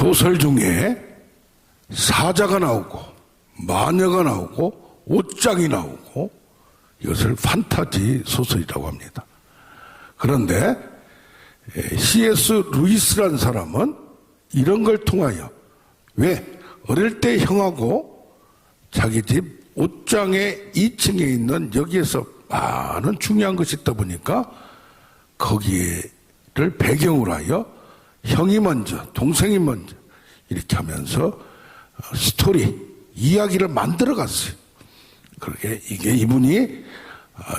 소설 중에 사자가 나오고 마녀가 나오고 옷장이 나오고 이것을 판타지 소설이라고 합니다. 그런데 C.S. 루이스라는 사람은 이런 걸 통하여 왜 어릴 때 형하고 자기 집 옷장의 2층에 있는 여기에서 많은 중요한 것이 있다 보니까 거기를 배경으로 하여 형이 먼저 동생이 먼저 이렇게 하면서 스토리 이야기를 만들어 갔어요. 그렇게 이게 이분이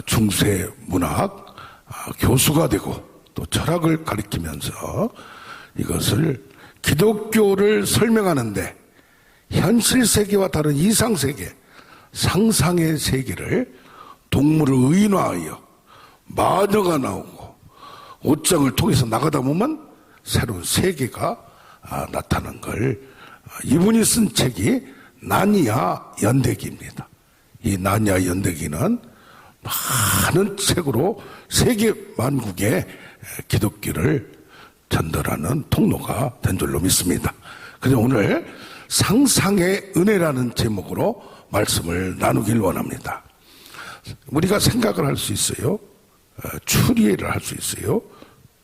중세 문학 교수가 되고 또 철학을 가리키면서 이것을 기독교를 설명하는데 현실 세계와 다른 이상 세계, 상상의 세계를 동물을 의인화하여 마녀가 나오고 옷장을 통해서 나가다 보면 새로운 세계가 나타난 걸 이분이 쓴 책이 나니아 연대기입니다. 이 나니아 연대기는 많은 책으로 세계 만국에 기독교를 전달하는 통로가 된 줄로 믿습니다. 그래서 오늘 상상의 은혜라는 제목으로 말씀을 나누길 원합니다. 우리가 생각을 할 수 있어요. 추리를 할 수 있어요.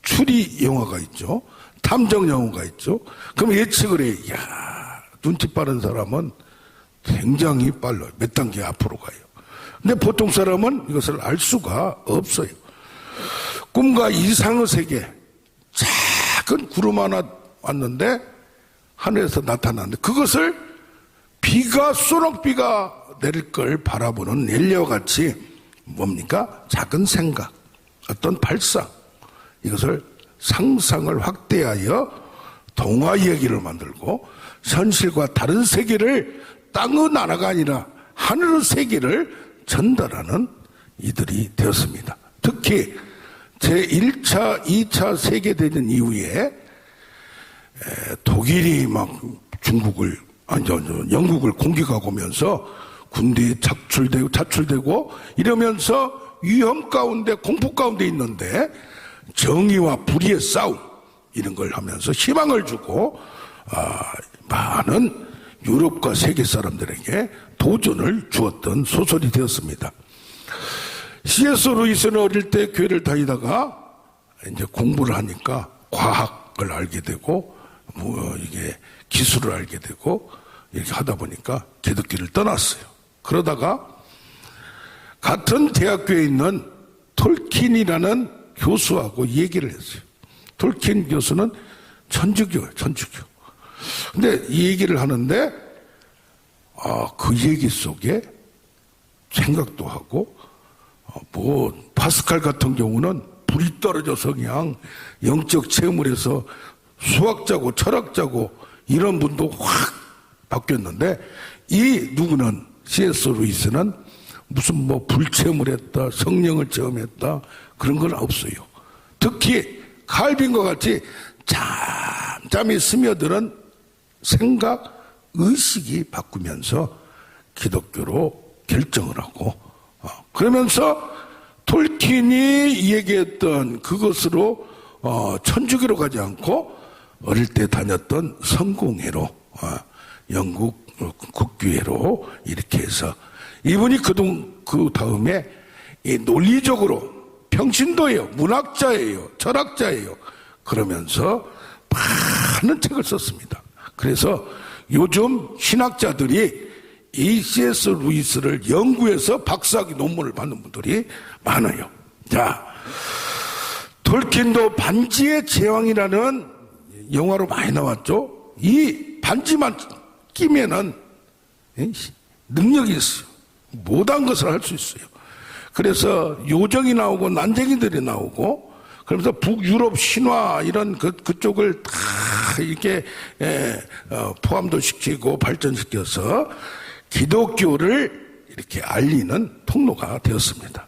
추리 영화가 있죠. 탐정 영화가 있죠. 그럼 예측을 해. 이야, 눈치 빠른 사람은 굉장히 빨라요. 몇 단계 앞으로 가요. 근데 보통 사람은 이것을 알 수가 없어요. 꿈과 이상의 세계, 작은 구름 하나 왔는데 하늘에서 나타났는데 그것을 비가 소낙비가 내릴 걸 바라보는 엘리야와 같이 뭡니까? 작은 생각, 어떤 발상, 이것을 상상을 확대하여 동화 이야기를 만들고 현실과 다른 세계를 땅의 나라가 아니라 하늘의 세계를 전달하는 이들이 되었습니다. 특히 제1차, 2차 세계대전 이후에 독일이 막 영국을 공격하고 오면서 군대에 자출되고 이러면서 위험 가운데 공포 가운데 있는데 정의와 불의의 싸움 이런 걸 하면서 희망을 주고 많은 유럽과 세계 사람들에게 도전을 주었던 소설이 되었습니다. C.S. 루이스는 어릴 때 교회를 다니다가 이제 공부를 하니까 과학을 알게 되고 이게 기술을 알게 되고 이렇게 하다 보니까 기독교를 떠났어요. 그러다가 같은 대학교에 있는 톨킨이라는 교수하고 얘기를 했어요. 톨킨 교수는 천주교예요, 천주교. 근데 이 얘기를 하는데 그 얘기 속에 생각도 하고 파스칼 같은 경우는 불이 떨어져서 그냥 영적 체험을 해서 수학자고 철학자고 이런 분도 확 바뀌었는데 이 누구는 C.S. 루이스는 무슨 불체험을 했다, 성령을 체험했다 그런 건 없어요. 특히 칼빈과 같이 잠잠히 스며드는 생각, 의식이 바꾸면서 기독교로 결정을 하고 그러면서 톨킨이 얘기했던 그것으로 천주교로 가지 않고 어릴 때 다녔던 성공회로 영국 국교회로 이렇게 해서 이분이 그 다음에 논리적으로 평신도예요, 문학자예요, 철학자예요. 그러면서 많은 책을 썼습니다. 그래서 요즘 신학자들이 이 C.S. 루이스를 연구해서 박사학위 논문을 받는 분들이 많아요. 자, 톨킨도 반지의 제왕이라는 영화로 많이 나왔죠. 이 반지만 끼면은 능력이 있어요. 못한 것을 할 수 있어요. 그래서 요정이 나오고 난쟁이들이 나오고 그러면서 북유럽 신화 이런 그쪽을 다 이렇게 포함도 시키고 발전시켜서 기독교를 이렇게 알리는 통로가 되었습니다.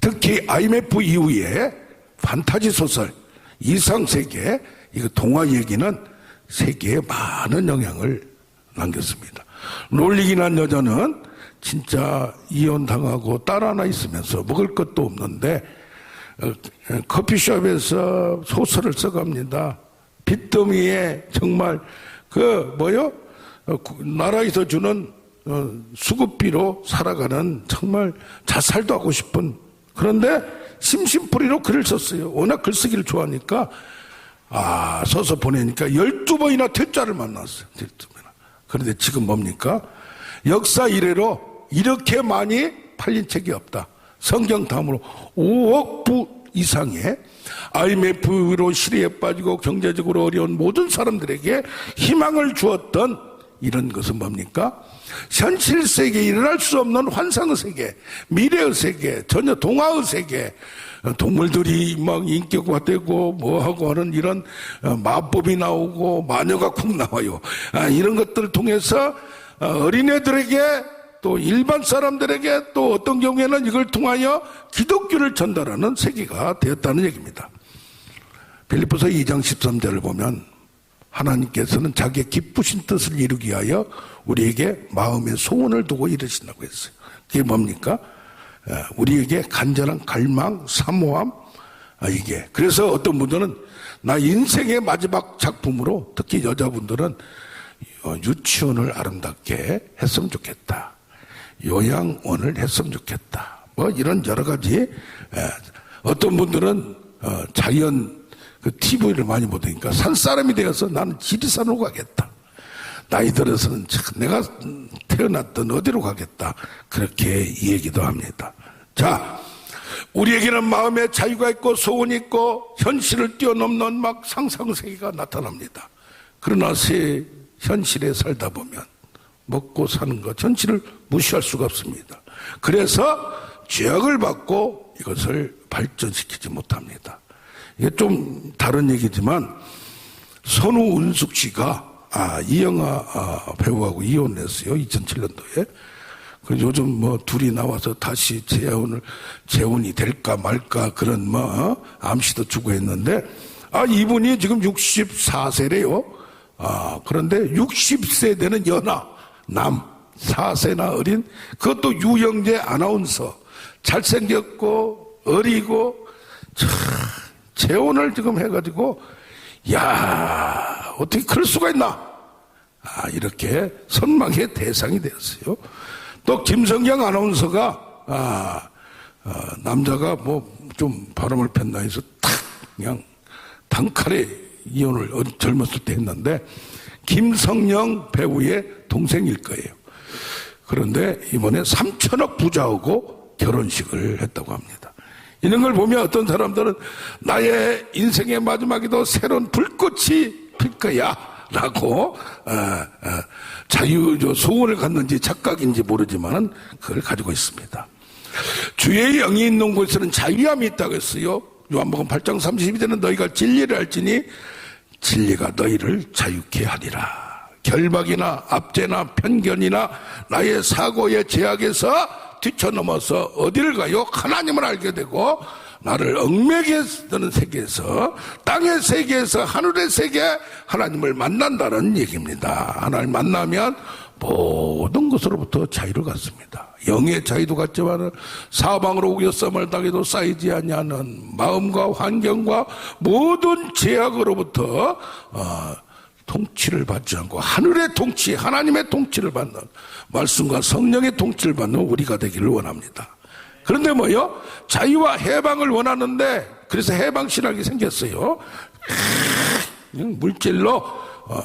특히 IMF 이후에 판타지 소설, 이상세계, 이거 동화 얘기는 세계에 많은 영향을 남겼습니다. 롤링이라는 여자는 진짜 이혼당하고 딸 하나 있으면서 먹을 것도 없는데 커피숍에서 소설을 써갑니다. 빚더미에 정말 나라에서 주는 수급비로 살아가는 정말 자살도 하고 싶은, 그런데 심심풀이로 글을 썼어요. 워낙 글쓰기를 좋아하니까 써서 보내니까 12번이나 퇴짜를 만났어요. 12번이나. 그런데 지금 뭡니까? 역사 이래로 이렇게 많이 팔린 책이 없다. 성경 다음으로 5억 부 이상의 IMF로 실의에 빠지고 경제적으로 어려운 모든 사람들에게 희망을 주었던 이런 것은 뭡니까? 현실 세계에 일어날 수 없는 환상의 세계, 미래의 세계, 전혀 동화의 세계, 동물들이 막 인격화 되고 뭐하고 하는 이런 마법이 나오고 마녀가 쿵 나와요. 이런 것들을 통해서 어린애들에게 또 일반 사람들에게 또 어떤 경우에는 이걸 통하여 기독교를 전달하는 세계가 되었다는 얘기입니다. 빌립보서 2장 13절을 보면 하나님께서는 자기의 기쁘신 뜻을 이루기 위하여 우리에게 마음의 소원을 두고 이르신다고 했어요. 그게 뭡니까? 우리에게 간절한 갈망, 사모함, 이게. 그래서 어떤 분들은 나 인생의 마지막 작품으로, 특히 여자분들은 유치원을 아름답게 했으면 좋겠다. 요양원을 했으면 좋겠다. 뭐 이런 여러 가지. 어떤 분들은 자연 TV를 많이 보니까 산사람이 되어서 나는 지리산으로 가겠다. 나이 들어서는 내가 태어났던 어디로 가겠다. 그렇게 얘기도 합니다. 자, 우리에게는 마음의 자유가 있고 소원이 있고 현실을 뛰어넘는 막 상상세계가 나타납니다. 그러나 현실에 살다 보면 먹고 사는 것, 현실을 무시할 수가 없습니다. 그래서 죄악을 받고 이것을 발전시키지 못합니다. 이게 좀 다른 얘기지만 선우은숙 씨가 이영하 배우하고 이혼했어요. 2007년도에. 그 요즘 뭐 둘이 나와서 다시 재혼이 될까 말까 그런 암시도 주고 했는데 이분이 지금 64세래요. 그런데 60세 되는 남 4세나 어린, 그것도 유영재 아나운서, 잘생겼고 어리고 재혼을 지금 해가지고 어떻게 그럴 수가 있나, 이렇게 선망의 대상이 되었어요. 또 김성경 아나운서가 남자가 뭐 좀 바람을 폈나 해서 그냥 단칼에 이혼을 젊었을 때 했는데 김성령 배우의 동생일 거예요. 그런데 이번에 3천억 부자하고 결혼식을 했다고 합니다. 이런 걸 보면 어떤 사람들은 나의 인생의 마지막에도 새로운 불꽃이 필 거야 라고 소원을 갖는지 착각인지 모르지만 그걸 가지고 있습니다. 주의 영이 있는 곳에는 자유함이 있다고 했어요. 요한복음 8장 32절은 너희가 진리를 알지니 진리가 너희를 자유케 하리라. 결박이나 압제나 편견이나 나의 사고의 제약에서 뛰쳐넘어서 어디를 가요? 하나님을 알게 되고 나를 얽매게 드는 세계에서, 땅의 세계에서 하늘의 세계, 하나님을 만난다는 얘기입니다. 하나님을 만나면 모든 것으로부터 자유를 갖습니다. 영의 자유도 갖지만 사방으로 우겨쌈을 당해도 쌓이지 아니하는 마음과 환경과 모든 제약으로부터 통치를 받지 않고 하늘의 통치, 하나님의 통치를 받는, 말씀과 성령의 통치를 받는 우리가 되기를 원합니다. 그런데 뭐요? 자유와 해방을 원하는데, 그래서 해방신학이 생겼어요. 물질로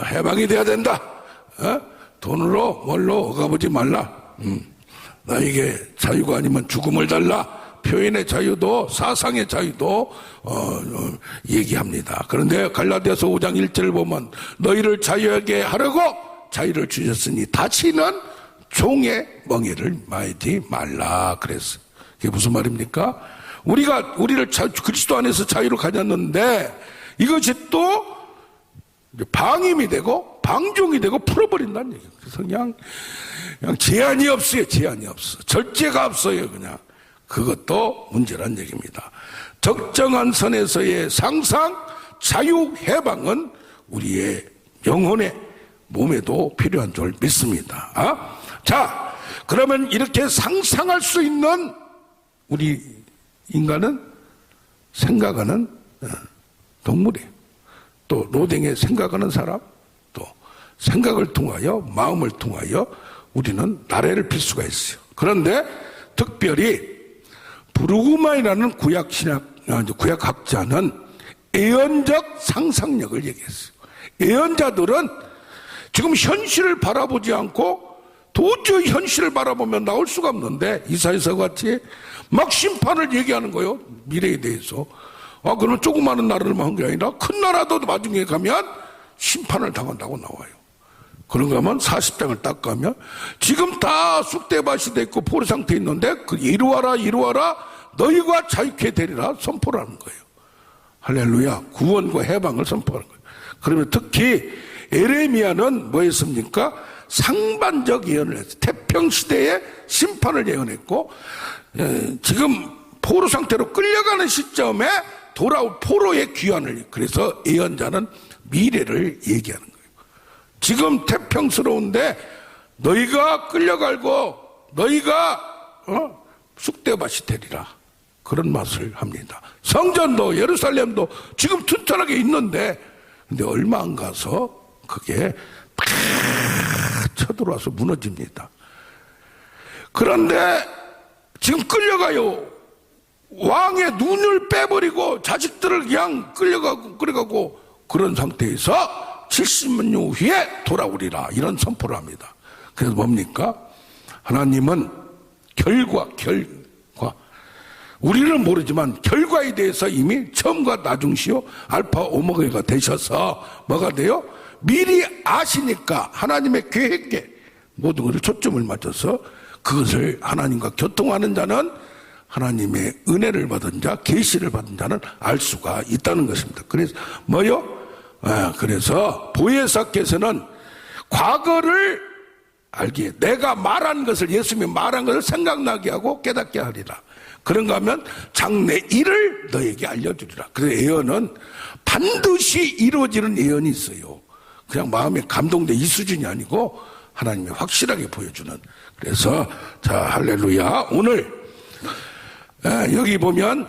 해방이 돼야 된다. 돈으로 뭘로 억아보지 말라. 나에게 자유가 아니면 죽음을 달라. 표현의 자유도 사상의 자유도 얘기합니다. 그런데 갈라디아서 5장 1절을 보면 너희를 자유하게 하려고 자유를 주셨으니 다시는 종의 멍에를 마이지 말라 그랬어요. 그게 무슨 말입니까? 우리를 그리스도 안에서 자유를 가졌는데 이것이 또 방임이 되고 방종이 되고 풀어버린다는 얘기예요. 그래서 그냥 제한이 없어요. 제한이 없어. 절제가 없어요. 그냥. 그것도 문제란 얘기입니다. 적정한 선에서의 상상, 자유, 해방은 우리의 영혼의 몸에도 필요한 줄 믿습니다. 자, 그러면 이렇게 상상할 수 있는 우리 인간은 생각하는 동물이에요. 또 로댕에 생각하는 사람, 또 생각을 통하여 마음을 통하여 우리는 나라를 빌 수가 있어요. 그런데 특별히 브루그만이라는 구약학자는 예언적 상상력을 얘기했어요. 예언자들은 지금 현실을 바라보지 않고 도저히 현실을 바라보면 나올 수가 없는데 이사야서 같이 막 심판을 얘기하는 거예요. 미래에 대해서. 그럼 조그마한 나라를만 한 게 아니라 큰 나라도 나중에 가면 심판을 당한다고 나와요. 그런가 하면 40장을 딱 가면 지금 다 쑥대밭이 돼 있고 포로 상태에 있는데 이루어라 너희가 자유케 되리라 선포를 하는 거예요. 할렐루야. 구원과 해방을 선포하는 거예요. 그러면 특히 에레미야는 뭐 했습니까? 상반적 예언을 했어요. 태평시대의 심판을 예언했고 지금 포로 상태로 끌려가는 시점에 돌아올 포로의 귀환을, 그래서 예언자는 미래를 얘기하는 거예요. 지금 태평스러운데 너희가 끌려가고 너희가 쑥대밭이 되리라, 그런 맛을 합니다. 성전도 예루살렘도 지금 튼튼하게 있는데 근데 얼마 안 가서 그게 다 쳐들어와서 무너집니다. 그런데 지금 끌려가요. 왕의 눈을 빼버리고 자식들을 그냥 끌려가고 그런 상태에서 70년 후에 돌아오리라, 이런 선포를 합니다. 그래서 뭡니까? 하나님은 결과 우리는 모르지만 결과에 대해서 이미 처음과 나중시요 알파 오메가가 되셔서 뭐가 돼요? 미리 아시니까 하나님의 계획에 모든 것을 초점을 맞춰서 그것을 하나님과 교통하는 자는 하나님의 은혜를 받은 자, 계시를 받은 자는 알 수가 있다는 것입니다. 그래서 뭐요? 그래서 보혜사께서는 과거를 알기에 내가 말한 것을, 예수님이 말한 것을 생각나게 하고 깨닫게 하리라. 그런가 하면 장래 일을 너에게 알려주리라. 그래서 예언은 반드시 이루어지는 예언이 있어요. 그냥 마음에 감동돼 이 수준이 아니고 하나님이 확실하게 보여주는. 그래서 자, 할렐루야. 오늘 여기 보면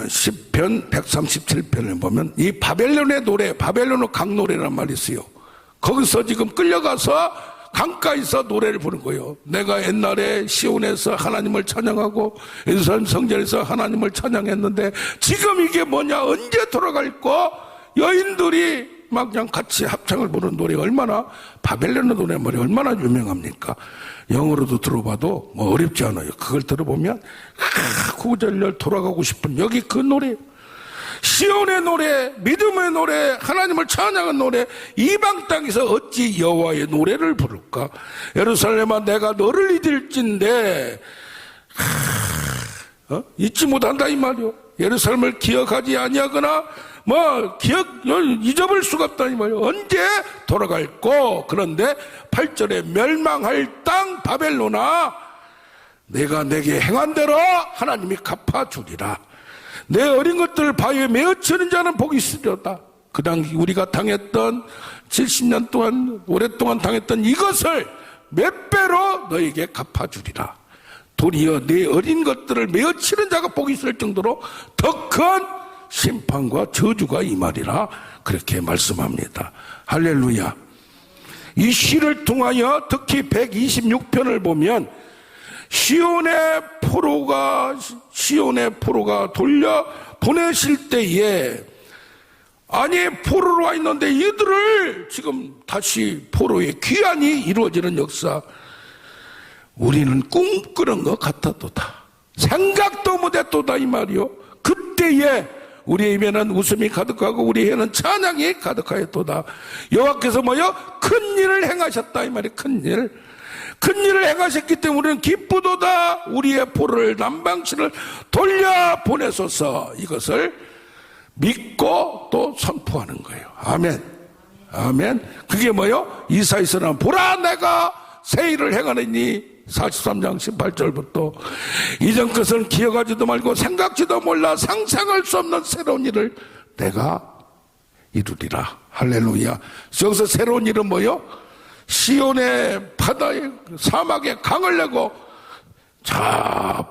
시편 137편을 보면 이 바벨론의 노래, 바벨론의 강노래란 말이 있어요. 거기서 지금 끌려가서 강가에서 노래를 부르는 거예요. 내가 옛날에 시온에서 하나님을 찬양하고 예루살렘 성전에서 하나님을 찬양했는데 지금 이게 뭐냐, 언제 돌아갈 거? 여인들이 막 그냥 같이 합창을 부르는 노래, 얼마나 바벨론의 노래 말이 얼마나 유명합니까? 영어로도 들어봐도 뭐 어렵지 않아요. 그걸 들어보면 구절절 돌아가고 싶은 여기 그 노래, 시온의 노래, 믿음의 노래, 하나님을 찬양한 노래. 이방 땅에서 어찌 여호와의 노래를 부를까? 예루살렘아 내가 너를 잊을진데 잊지 못한다 이 말이요. 예루살렘을 기억하지 아니하거나 잊어버릴 수가 없다 이 말이요. 언제 돌아갈꼬? 그런데 8절에 멸망할 땅 바벨론아 내가 내게 행한 대로 하나님이 갚아주리라. 내 어린 것들 바위에 메어치는 자는 복이 있으리로다. 그 당시 우리가 당했던 70년 동안 오랫동안 당했던 이것을 몇 배로 너에게 갚아주리라. 도리어 내 어린 것들을 메어치는 자가 복이 있을 정도로 더 큰 심판과 저주가 임하리라, 그렇게 말씀합니다. 할렐루야. 이 시를 통하여 특히 126편을 보면 시온의 포로가 돌려 보내실 때에 포로로 와 있는데 이들을 지금 다시 포로의 귀환이 이루어지는 역사, 우리는 꿈꾸는 것 같았도다, 생각도 못했도다 이 말이요. 그때에 우리의 입에는 웃음이 가득하고 우리의 혀는 찬양이 가득하였도다. 여호와께서 큰 일을 행하셨다 이 말이. 큰 일을 행하셨기 때문에 우리는 기쁘도다. 우리의 포로를 남방신을 돌려보내소서. 이것을 믿고 또 선포하는 거예요. 아멘. 아멘. 그게 이사야서는 보라 내가 새 일을 행하느니 43장 18절부터 이전 것은 기억하지도 말고 생각지도 몰라 상상할 수 없는 새로운 일을 내가 이루리라. 할렐루야. 여기서 새로운 일은 시온의 바다에 사막에 강을 내고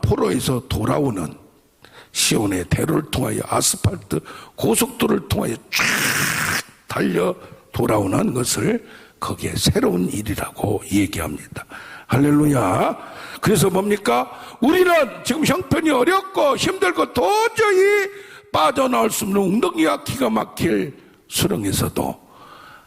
포로에서 돌아오는 시온의 대로를 통하여 아스팔트 고속도로를 통하여 쫙 달려 돌아오는 것을 거기에 새로운 일이라고 얘기합니다. 할렐루야. 그래서 뭡니까? 우리는 지금 형편이 어렵고 힘들고 도저히 빠져나올 수 없는 웅덩이와 기가 막힐 수렁에서도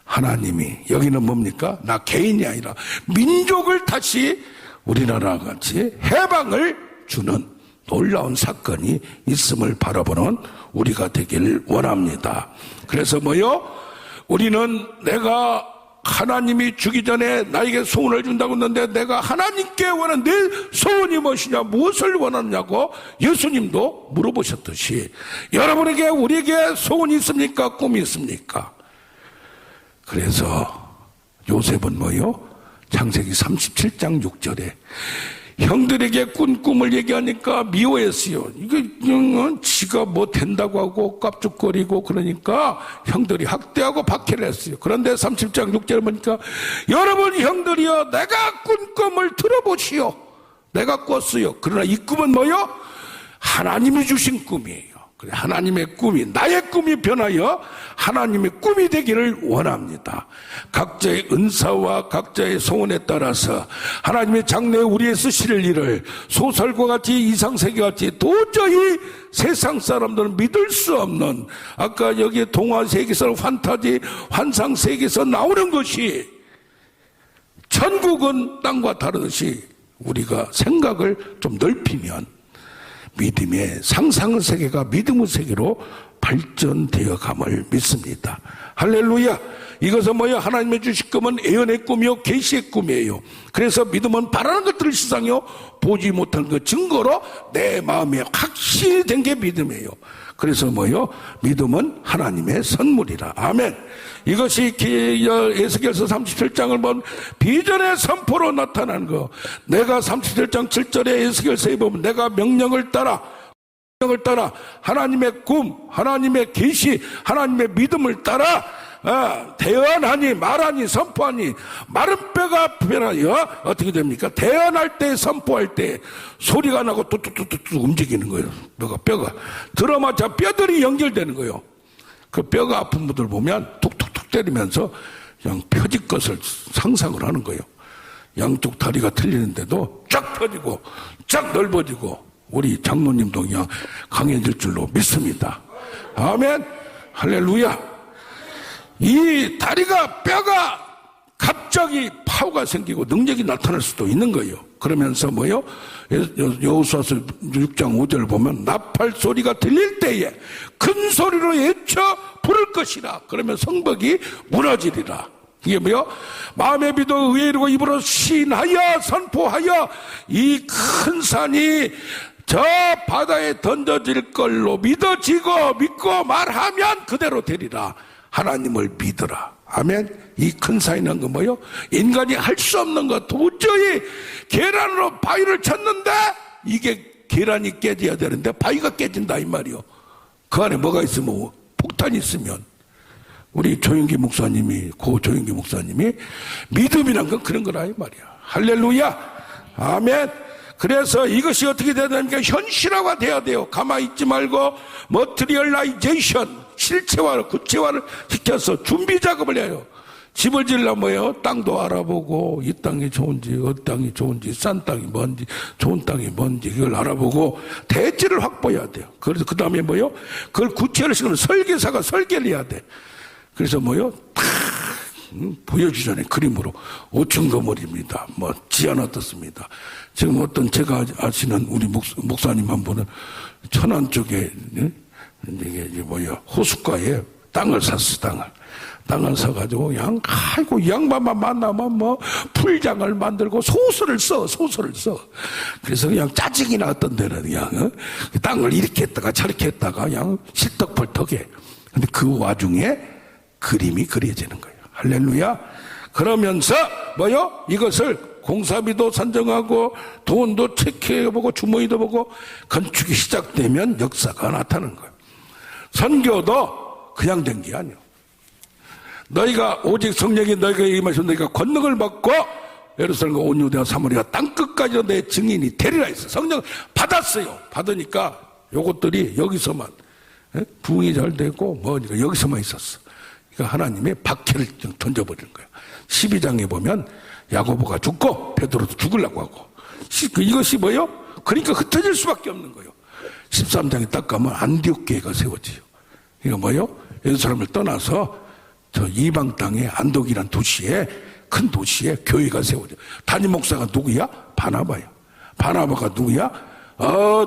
하나님이, 여기는 뭡니까? 나 개인이 아니라 민족을 다시 우리나라와 같이 해방을 주는 놀라운 사건이 있음을 바라보는 우리가 되기를 원합니다. 그래서 뭐요? 우리는 내가 하나님이 주기 전에 나에게 소원을 준다고 했는데 내가 하나님께 원하는 내 소원이 무엇이냐, 무엇을 원하느냐고 예수님도 물어보셨듯이 여러분에게, 우리에게 소원이 있습니까? 꿈이 있습니까? 그래서 요셉은 뭐요? 창세기 37장 6절에 형들에게 꾼 꿈을 얘기하니까 미워했어요. 이거 지가 뭐 된다고 하고 깝죽거리고 그러니까 형들이 학대하고 박해를 했어요. 그런데 37장 6절에 보니까 여러분 형들이여, 내가 꾼 꿈을 들어보시오. 내가 꿨어요. 그러나 이 꿈은 뭐요? 하나님이 주신 꿈이에요. 그래, 하나님의 꿈이, 나의 꿈이 변하여 하나님의 꿈이 되기를 원합니다. 각자의 은사와 각자의 소원에 따라서 하나님의 장래에 우리의 쓰실 일을 소설과 같이, 이상세계 같이 도저히 세상 사람들은 믿을 수 없는, 아까 여기 동화 세계에서 판타지 환상 세계에서 나오는 것이 천국은 땅과 다르듯이 우리가 생각을 좀 넓히면 믿음의 상상의 세계가 믿음의 세계로 발전되어 감을 믿습니다. 할렐루야. 이것은 뭐예요? 하나님의 주실 꿈은 예언의 꿈이요 계시의 꿈이에요. 그래서 믿음은 바라는 것들을 시상이요 보지 못한 그 증거로 내 마음에 확신이 된 게 믿음이에요. 그래서 뭐예요? 믿음은 하나님의 선물이라. 아멘. 이것이 에스겔서 37장을 본 비전의 선포로 나타난 거. 내가 37장 7절에 에스겔서에 보면 내가 명령을 따라 하나님의 꿈, 하나님의 계시, 하나님의 믿음을 따라 대언하니, 말하니, 선포하니, 마른 뼈가 변하여 어떻게 됩니까? 대언할 때, 선포할 때 소리가 나고 뚝뚝뚝뚝 움직이는 거예요. 뼈가 들어맞아 뼈들이 연결되는 거예요. 그 뼈가 아픈 분들 보면 툭툭툭 때리면서 그냥 펴질 것을 상상을 하는 거예요. 양쪽 다리가 틀리는데도 쫙 펴지고 쫙 넓어지고 우리 장로님도 그냥 강해질 줄로 믿습니다. 아멘. 할렐루야. 이 다리가, 뼈가 갑자기 파워가 생기고 능력이 나타날 수도 있는 거예요. 그러면서 뭐요? 여호수아서 6장 5절을 보면 나팔 소리가 들릴 때에 큰 소리로 외쳐 부를 것이라. 그러면 성벽이 무너지리라. 이게 뭐요? 마음에 비도 의에 이르고 입으로 시인하여 선포하여 이 큰 산이 저 바다에 던져질 걸로 믿어지고 믿고 말하면 그대로 되리라. 하나님을 믿어라. 아멘. 이 큰 산이라는 건 뭐예요? 인간이 할 수 없는 거. 도저히 계란으로 바위를 쳤는데 이게 계란이 깨져야 되는데 바위가 깨진다 이 말이요. 그 안에 뭐가 있으면, 폭탄이 있으면, 우리 조영기 목사님이, 고 조영기 목사님이 믿음이란 건 그런 거라 이 말이야. 할렐루야. 아멘. 그래서 이것이 어떻게 돼야 되니까 현실화가 돼야 돼요. 가만히 있지 말고 머트리얼라이제이션, 실체화를, 구체화를 시켜서 준비 작업을 해요. 집을 지으려면 뭐예요? 땅도 알아보고 이 땅이 좋은지, 어떤 땅이 좋은지, 싼 땅이 뭔지, 좋은 땅이 뭔지 이걸 알아보고 대지를 확보해야 돼요. 그래서 그 다음에 뭐예요? 그걸 구체를 시키면 설계사가 설계를 해야 돼. 그래서 뭐예요? 탁 보여주잖아요. 그림으로 5층 건물입니다. 뭐 지하 어떻습니다. 지금 어떤 제가 아시는 우리 목사님 한 분은 천안 쪽에 이게 뭐야 호숫가에 땅을 샀어. 땅을 사가지고 그냥 아이고 이 양반만 만나면 뭐 풀장을 만들고 소설을 써. 그래서 그냥 짜증이나 어떤 데는 그냥 땅을 이렇게 했다가 저렇게 했다가 그냥 실떡벌떡해. 근데 그 와중에 그림이 그려지는 거예요. 할렐루야. 그러면서 뭐요? 이것을 공사비도 산정하고 돈도 체크해보고 주머니도 보고 건축이 시작되면 역사가 나타나는 거예요. 선교도 그냥 된 게 아니에요. 너희가 오직 성령이 너희가 임하시면 너희가 권능을 받고 예루살렘과 온 유대와 사마리아 땅끝까지 내 증인이 되리라 했어. 성령 받았어요. 받으니까 요것들이 여기서만 부흥이 잘 되고 뭐니까 여기서만 있었어. 하나님이 박해를 던져버리는 거예요. 12장에 보면 야고보가 죽고 베드로도 죽으려고 하고 이것이 뭐예요? 그러니까 흩어질 수밖에 없는 거예요. 13장에 딱 가면 안디옥 교회가 세워지요. 이거 뭐예요? 예루살렘을 떠나서 저 이방 땅의 안독이란 도시에 큰 도시에 교회가 세워져. 담임 목사가 누구야? 바나바야. 바나바가 누구야?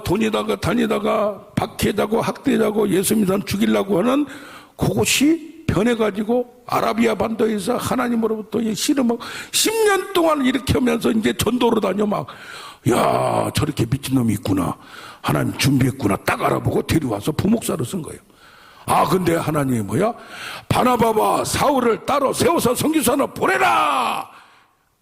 돈에다가 다니다가 박해자고 학대자고 예수 믿는 사람 죽이려고 하는 그것이 변해가지고 아라비아 반도에서 하나님으로부터 씨름하고 10년 동안 이렇게 하면서 이제 전도로 다녀 막, 야, 저렇게 미친놈이 있구나. 하나님 준비했구나. 딱 알아보고 데려와서 부목사로 쓴 거예요. 근데 하나님이 뭐야? 바나바와 사울을 따로 세워서 선교사로 보내라!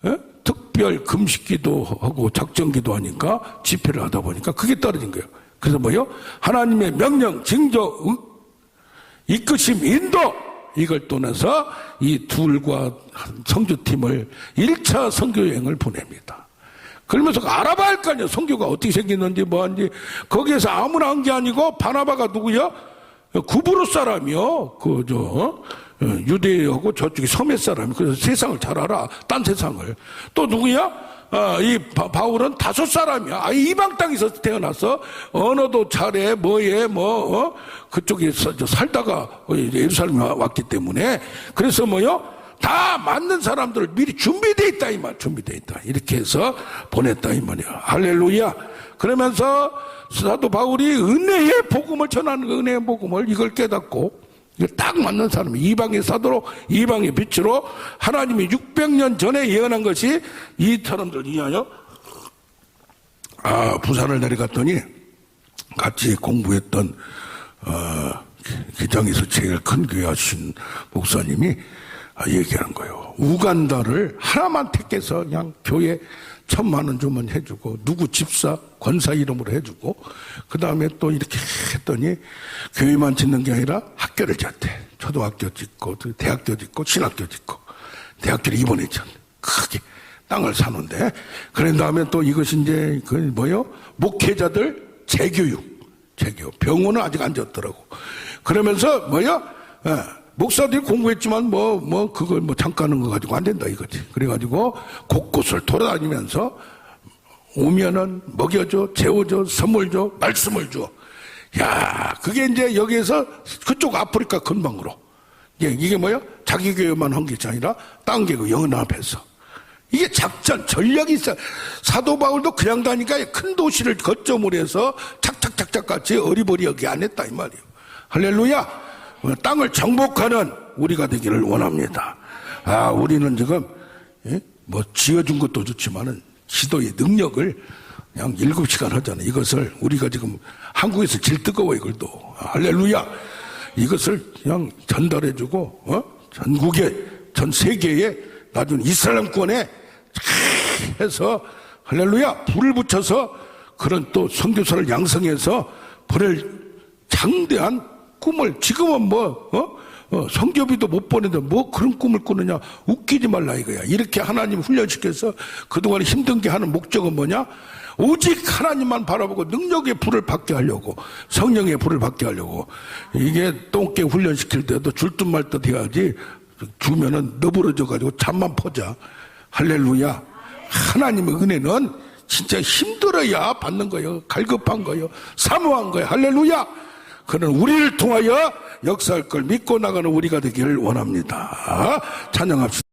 에? 특별 금식기도 하고 작정기도 하니까 집회를 하다 보니까 그게 떨어진 거예요. 그래서 뭐요? 하나님의 명령, 징조, 이끄심, 인도 이걸 떠나서 이 둘과 선교팀을 1차 선교여행을 보냅니다. 그러면서 알아봐야 할 거 아니에요. 선교가 어떻게 생겼는지 뭐한지. 거기에서 아무나 한 게 아니고 바나바가 누구야? 구브로 사람이요. 유대하고 저쪽이 서메 사람이. 그래서 세상을 잘 알아. 딴 세상을. 또 누구야? 이 바울은 다섯 사람이야. 이방 땅에서 태어나서 언어도 잘해. 그쪽에 살다가 예루살렘에 왔기 때문에. 그래서 다 맞는 사람들을 미리 준비되어 있다 이 말. 준비되어 있다. 이렇게 해서 보냈다 이 말이야. 할렐루야. 그러면서 사도 바울이 은혜의 복음을 전하는 그 은혜의 복음을 이걸 깨닫고 딱 맞는 사람이 이방의 사도로 이방의 빛으로 하나님이 600년 전에 예언한 것이 이 사람들 위하여 부산을 내려갔더니 같이 공부했던 기장에서 제일 큰 교회 하신 목사님이 얘기하는 거예요. 우간다를 하나만 택해서 그냥 교회 1,000만 원 주면 해주고 누구 집사 권사 이름으로 해주고 그 다음에 또 이렇게 했더니 교회만 짓는 게 아니라 학교를 짓대. 초등학교 짓고 대학교 짓고 신학교 짓고 대학교를 이번에 짓 크게 땅을 사는데 그런 다음에 또 이것이 이제 목회자들 재교육 병원은 아직 안 졌더라고. 그러면서 목사들이 공부했지만 그걸 잠깐 하는 거 가지고 안 된다 이거지. 그래가지고 곳곳을 돌아다니면서 오면은 먹여줘, 재워줘, 선물 줘, 말씀을 줘. 야, 그게 이제 여기에서 그쪽 아프리카 근방으로. 이게 자기 교회만 한 게 아니라 딴 교회 연합해서. 이게 작전, 전략이 있어. 사도 바울도 그냥 다니까 큰 도시를 거점으로 해서 착착착착 같이 어리버리하게 안 했다 이 말이에요. 할렐루야. 땅을 정복하는 우리가 되기를 원합니다. 우리는 지금 지어준 것도 좋지만은 기도의 능력을 그냥 7시간 하잖아요. 이것을 우리가 지금 한국에서 제일 뜨거워 이걸도. 할렐루야. 이것을 그냥 전달해주고 전국에 전 세계에 나중에 이슬람권에 해서 할렐루야 불을 붙여서 그런 또 선교사를 양성해서 보낼 장대한 꿈을 지금은 성교비도 못 보내는데 그런 꿈을 꾸느냐. 웃기지 말라 이거야. 이렇게 하나님 훈련시켜서 그동안 힘든 게 하는 목적은 뭐냐. 오직 하나님만 바라보고 능력의 불을 받게 하려고 성령의 불을 받게 하려고. 이게 똥개 훈련시킬 때도 줄 듯 말 듯 해야지 주면은 너부러져 가지고 잠만 퍼자. 할렐루야. 하나님의 은혜는 진짜 힘들어야 받는 거예요. 갈급한 거예요. 사모한 거예요. 할렐루야. 그는 우리를 통하여 역사할 걸 믿고 나가는 우리가 되기를 원합니다. 찬양합시다.